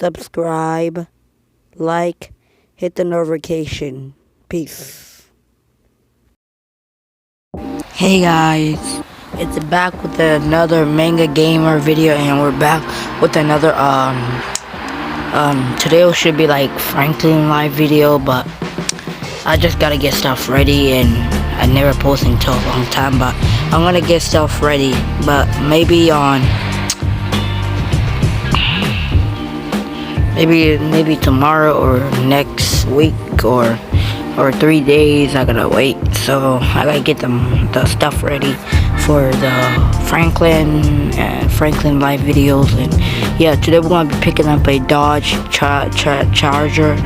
subscribe, like, hit the notification. Peace. Hey guys, it's back with another Manga Gamer video, and we're back with another today should be like Franklin live video, but I just gotta get stuff ready, and I never posted until a long time, but I'm gonna get stuff ready, but maybe tomorrow or next week or 3 days. I gotta wait, so I gotta get the stuff ready for the Franklin live videos. And yeah, today we're gonna be picking up a Dodge Charger.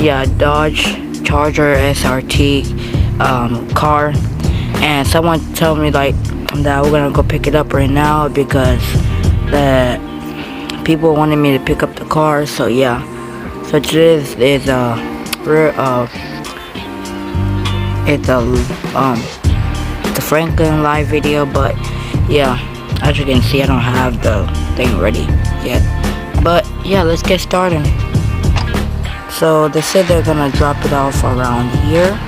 Yeah, Dodge Charger SRT car, and someone told me like that we're gonna go pick it up right now because the people wanted me to pick up the car. So yeah, so today is the Franklin live video, but yeah, as you can see, I don't have the thing ready yet, but yeah, let's get started. So they said they're gonna drop it off around here,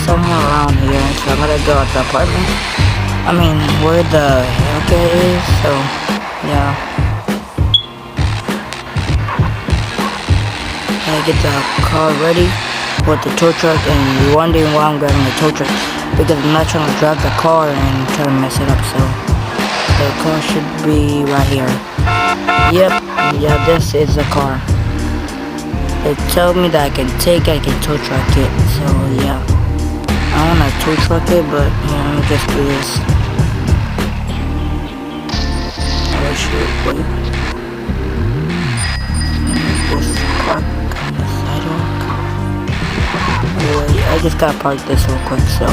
somewhere around here, so I'm gonna go at the apartment, I mean where the Hellcat is. So yeah, I get the car ready with the tow truck, and you're wondering why I'm grabbing the tow truck, because I'm not trying to drive the car and try to mess it up. So the car should be right here. Yep, yeah, this is the car. They tell me that I can tow truck it, so yeah, I wanna tow truck it, but yeah, let me just do this. Oh shit, wait. Just park on the sidewalk. Wait, I just gotta park this real quick, so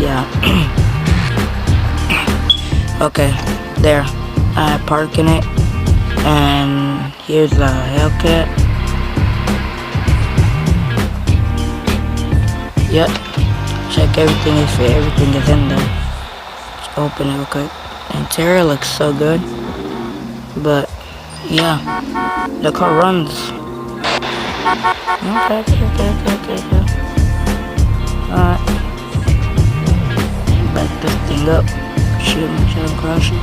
yeah. Okay, there, I'm parking it, and here's the Hellcat. Yep, check everything if everything is in there. Just open it real quick. Interior looks so good, but yeah, the car runs. Okay. Alright, back this thing up. Shoot, make sure I'm crashing.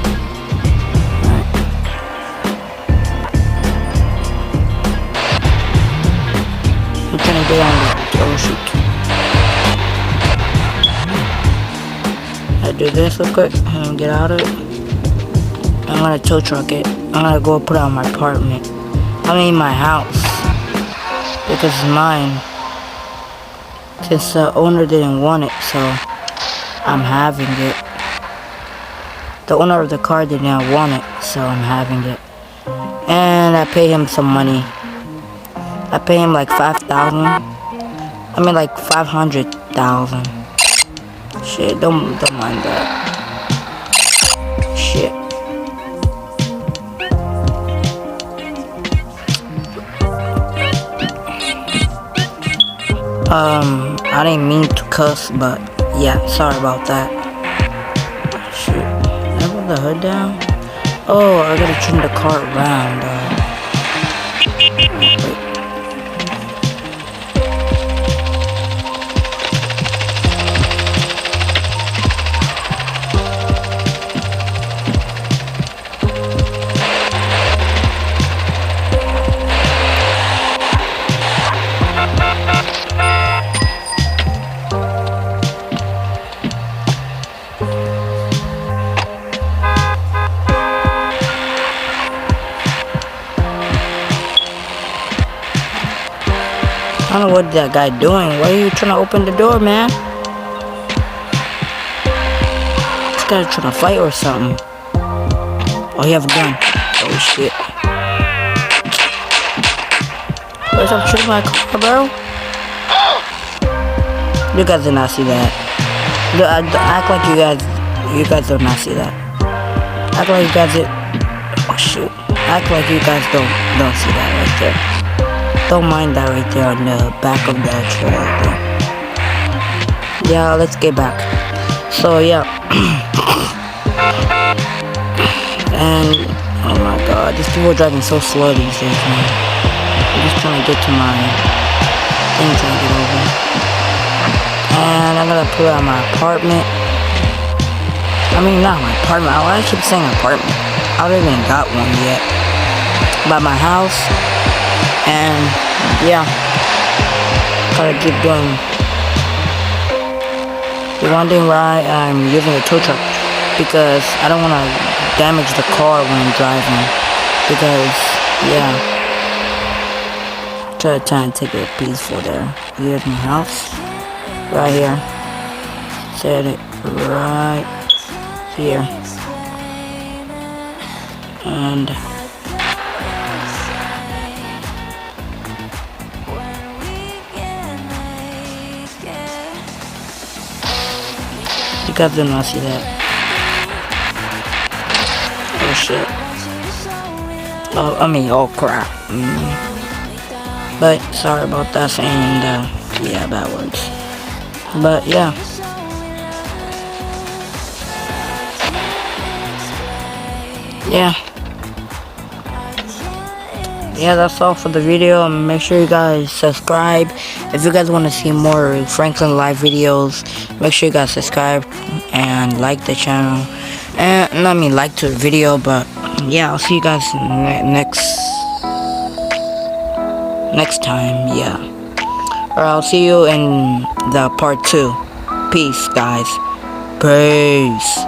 Alright. I'm trying to get on the shoot. I do this real quick and get out of it. I'm gonna tow truck it. I'm gonna go put it on my apartment. I mean my house, because it's mine. Since the owner didn't want it, so I'm having it. The owner of the car did not want it, so I'm having it. And I pay him some money. I pay him like 5,000. I mean like 500,000. Shit, don't mind that. Shit. I didn't mean to cuss, but yeah, sorry about that. Shit. Did I put the hood down? Oh, I gotta turn the car around. Wait. I don't know what that guy doing. Why are you trying to open the door, man? This guy's trying to fight or something. Oh, he have a gun. Oh shit. Where's up shooting my car, bro? You guys did not see that. Act like you guys did not see that. Act like you guys did. Oh shoot. Act like you guys don't see that right there. Don't mind that right there on the back of the trailer. Yeah, let's get back. So yeah. And oh my god. These people are driving so slow these days, man. I'm just trying to get to my thing, trying to get over. And I'm gonna pull out my apartment. I mean, not my apartment. Why I keep saying apartment? I don't even got one yet. But my house. And yeah, gotta keep doing. The one thing why I'm using a tow truck, because I don't want to damage the car when I'm driving. Because yeah, try to take it peaceful there. Here's my house, right here. Set it right here, and you guys did not see that. Oh shit. Oh, I mean, oh crap. But sorry about that saying yeah, bad words. But yeah. Yeah, that's all for the video. Make sure you guys subscribe. If you guys want to see more Franklin live videos, make sure you guys subscribe and like the channel. And not mean like to the video, but yeah, I'll see you guys next time. Yeah, or I'll see you in the part 2. Peace, guys. Peace.